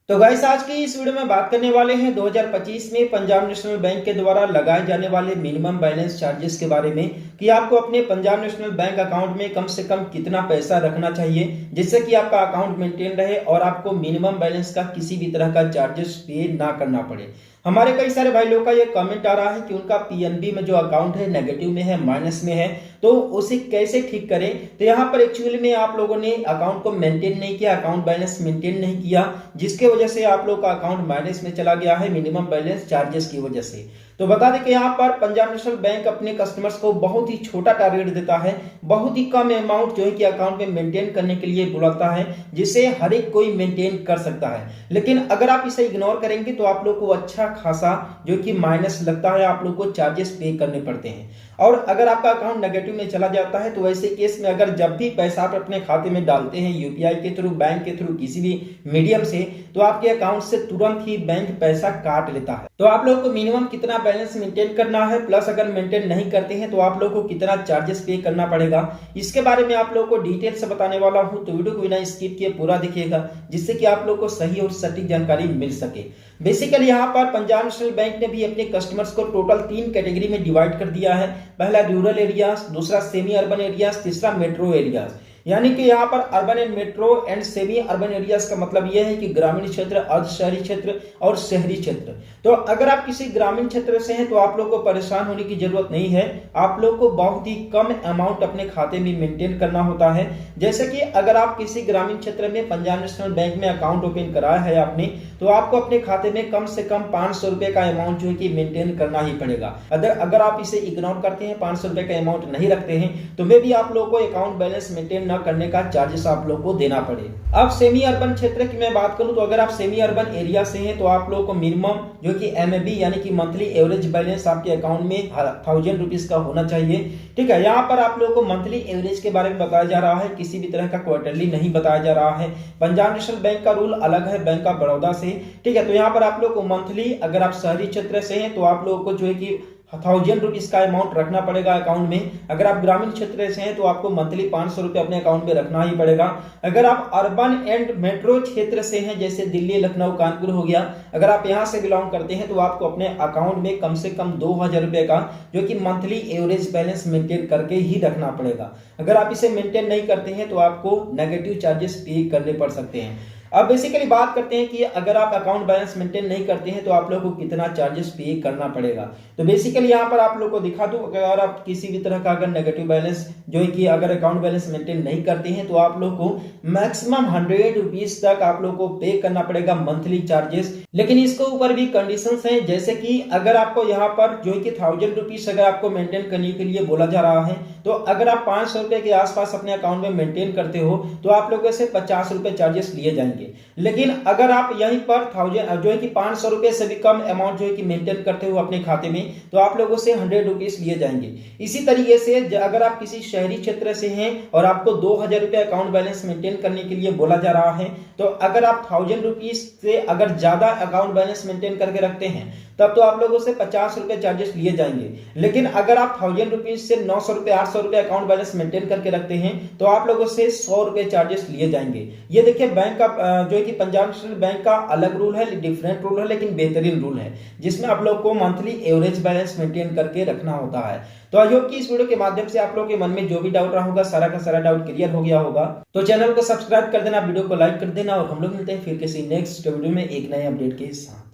तो गाइस आज की इस वीडियो में बात करने वाले हैं 2025 में पंजाब नेशनल बैंक के द्वारा लगाए जाने वाले मिनिमम बैलेंस चार्जेस के बारे में कि आपको अपने पंजाब नेशनल बैंक अकाउंट में कम से कम कितना पैसा रखना चाहिए जिससे कि आपका अकाउंट मेंटेन रहे और आपको मिनिमम बैलेंस का किसी भी तरह का चार्जेस पे ना करना पड़े। हमारे कई सारे भाई लोगों का ये कमेंट आ रहा है कि उनका पीएनबी में जो अकाउंट है नेगेटिव में है, माइनस में है, तो उसे कैसे ठीक करें। तो यहाँ पर एक्चुअली में आप लोगों ने अकाउंट को मेंटेन नहीं किया, अकाउंट बैलेंस मेंटेन नहीं किया, जिसके वजह से आप लोग का अकाउंट माइनस में चला गया है मिनिमम बैलेंस चार्जेस की वजह से। तो बता दें कि यहाँ पर पंजाब नेशनल बैंक अपने कस्टमर्स को बहुत ही छोटा टारगेट देता है, बहुत ही कम अमाउंट जो है कि अकाउंट में मेंटेन करने के लिए बुलाता है, जिसे हर एक कोई मेंटेन कर सकता है। लेकिन अगर आप इसे इग्नोर करेंगे तो आप लोग को अच्छा खासा जो कि माइनस लगता है, आप लोग को चार्जेस पे करने पड़ते हैं। और अगर आपका अकाउंट नेगेटिव में चला जाता है तो वैसे केस में अगर जब भी पैसा आप अपने खाते में डालते हैं यूपीआई के थ्रू, बैंक के थ्रू, किसी भी मीडियम से, तो आपके अकाउंट से तुरंत ही बैंक पैसा काट लेता है। तो आप लोग को मिनिमम कितना बैलेंस मेंटेन करना है, प्लस अगर मेंटेन नहीं करते हैं तो आप लोग को कितना चार्जेस पे करना पड़ेगा, इसके बारे में आप लोग को डिटेल से बताने वाला हूं। तो वीडियो को बिना स्किप किए पूरा देखिएगा जिससे कि आप लोग को सही और सटीक जानकारी मिल सके। बेसिकली यहाँ पर पंजाब नेशनल बैंक ने भी अपने कस्टमर्स को टोटल 3 कैटेगरी में डिवाइड कर दिया है। पहला रूरल एरियाज, दूसरा सेमी अर्बन एरियाज, तीसरा मेट्रो एरियाज। यानी कि यहाँ पर urban and metro and semi urban areas का मतलब यह है कि ग्रामीण क्षेत्र, अर्ध शहरी क्षेत्र और शहरी क्षेत्र। तो अगर आप किसी ग्रामीण क्षेत्र से हैं तो आप लोग को परेशान होने की जरूरत नहीं है, आप लोग को बहुत ही कम अमाउंट अपने खाते में मेंटेन करना होता है। जैसे कि अगर आप किसी ग्रामीण क्षेत्र में पंजाब नेशनल बैंक में अकाउंट ओपन कराया है आपने, तो आपको अपने खाते में कम से कम 500 रुपए का अमाउंट जो है कि मेंटेन करना ही पड़ेगा। अगर आप इसे इग्नोर करते हैं, 500 रुपए का अमाउंट नहीं रखते हैं, तो मे भी आप लोग को अकाउंट बैलेंस मेंटेन न करने का चार्जेस आप लोग को देना पड़े। अब सेमी अर्बन क्षेत्र की मैं बात करूं तो अगर आप सेमी अर्बन एरिया से हैं तो आप लोग को मिनिमम जो कि एमएबी यानी कि मंथली एवरेज बैलेंस आपके अकाउंट में 1000 रुपीज का होना चाहिए। ठीक है, यहाँ पर आप लोग को मंथली एवरेज के बारे में बताया जा रहा है, किसी भी तरह का क्वार्टरली नहीं बताया जा रहा है। पंजाब नेशनल बैंक का रूल अलग है बैंक ऑफ बड़ौदा से। ठीक है, तो यहाँ पर आप लोग को मंथली, अगर आप शहरी क्षेत्र से हैं तो आप लोगों को जो है कि 1000 रुपीज का अमाउंट रखना पड़ेगा अकाउंट में। अगर आप ग्रामीण क्षेत्र से हैं तो आपको मंथली 500 रुपए अपने अकाउंट में रखना ही पड़ेगा। अगर आप अर्बन एंड मेट्रो क्षेत्र से हैं, जैसे दिल्ली, लखनऊ, कानपुर हो गया, अगर आप यहां से बिलोंग करते हैं तो आपको अपने अकाउंट में कम से कम 2000 रुपए का जो कि मंथली एवरेज बैलेंस मेंटेन करके ही रखना पड़ेगा। अगर आप इसे मेंटेन नहीं करते हैं तो आपको नेगेटिव चार्जेस पे करने पड़ सकते हैं। अब बेसिकली बात करते हैं कि अगर आप अकाउंट बैलेंस मेंटेन नहीं करते हैं तो आप लोग को कितना चार्जेस पे करना पड़ेगा। तो बेसिकली यहाँ पर आप लोग को दिखा दूं, अगर आप किसी भी तरह का अगर नेगेटिव बैलेंस जो है कि अगर अकाउंट बैलेंस मेंटेन नहीं करते हैं तो आप लोग को मैक्सिमम 100 रुपीज तक आप लोग को पे करना पड़ेगा मंथली चार्जेस। लेकिन इसके ऊपर भी कंडीशंस हैं, जैसे कि अगर आपको यहाँ पर जो है कि 1000 रुपीज अगर आपको मेंटेन करने के लिए बोला जा रहा है, तो अगर आप 500 रुपए के आसपास अपने अकाउंट में मेंटेन करते हो तो आप लोगों से 50 रुपए चार्जेस लिए जाएंगे। लेकिन अगर आप यहीं पर 1000 जो है कि 500 रुपए से भी कम अमाउंट जो है कि मेंटेन करते हो अपने खाते में, तो आप लोगों से 100 रुपीज लिए जाएंगे। इसी तरीके से अगर आप किसी शहरी क्षेत्र से हैं और आपको 2000 रुपए अकाउंट बैलेंस मेंटेन करने के लिए बोला जा रहा है, तो अगर आप 1000 रुपीज से अगर ज्यादा अकाउंट बैलेंस मेंटेन करके रखते हैं तब तो आप लोगों से 50 रुपए चार्जेस लिए जाएंगे। लेकिन अगर आप 1000 रुपीज से 900 रुपए, 800 रुपए अकाउंट बैलेंस मेंटेन करके रखते हैं तो आप लोगों से 100 रुपए चार्जेस लिए जाएंगे। ये देखिए बैंक का जो है कि पंजाब नेशनल बैंक का अलग रूल है, डिफरेंट रूल है, लेकिन बेहतरीन रूल है, जिसमें आप लोग को मंथली एवरेज बैलेंस मेंटेन करके रखना होता है। तो आई होप कि इस वीडियो के माध्यम से आप लोग के मन में जो भी डाउट रहा होगा, सारा का सारा डाउट क्लियर हो गया होगा। तो चैनल को सब्सक्राइब कर देना, वीडियो को लाइक कर देना, और हम लोग मिलते हैं फिर किसी नेक्स्ट वीडियो में एक नए अपडेट के साथ।